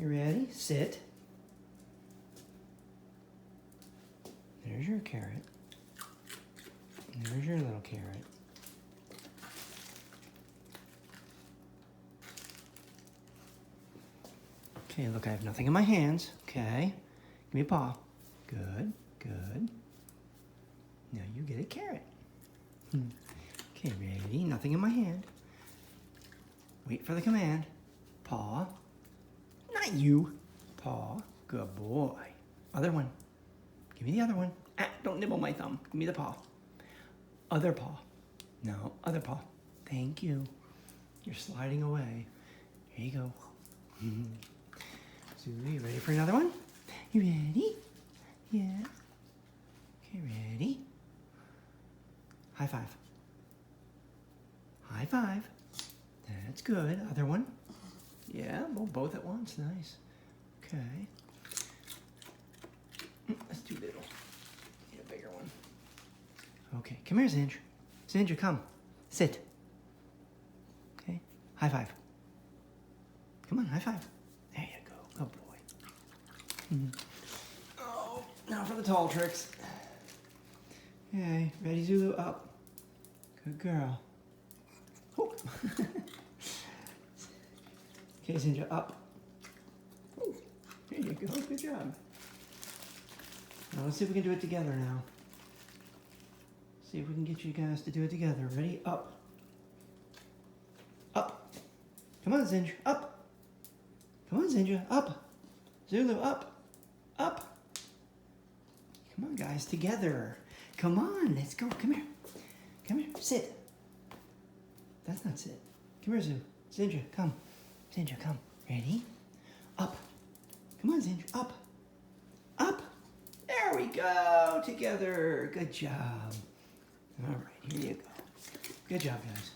You ready? Sit. There's your carrot. There's your little carrot. Okay, look, I have nothing in my hands. Okay. Give me a paw. Good, good. Now you get a carrot. Okay, ready? Nothing in my hand. Wait for the command. Paw. Not you. Paw. Good boy. Other one. Give me the other one. Ah, don't nibble my thumb. Give me the paw. Other paw. No, other paw. Thank you. You're sliding away. Here you go. Zulu, you ready for another one? You ready? Yeah. Okay, ready? High five. High five. That's good. Other one? Yeah, well, both at once. Nice. Okay. That's too little. Need a bigger one. Okay, come here, Zinj. Zinja, come. Sit. Okay, high five. Come on, high five. There you go. Good boy. Oh, now for the tall tricks. Okay, ready, Zulu? Up. Good girl. Oh. Okay, Zinja, up. Ooh, there you go. Good job. Now let's see if we can do it together now. See if we can get you guys to do it together. Ready? Up. Up. Come on, Zinja. Up. Come on, Zinja. Up. Zulu, up. Up. Come on, guys. Together. Come on. Let's go. Come here. Come here. Sit. That's not sit. Come here, Zulu. Zinja, come. Zinja, come. Ready? Up. Come on, Zinja. Up. Up. There we go. Together. Good job. All right. Here you go. Good job, guys.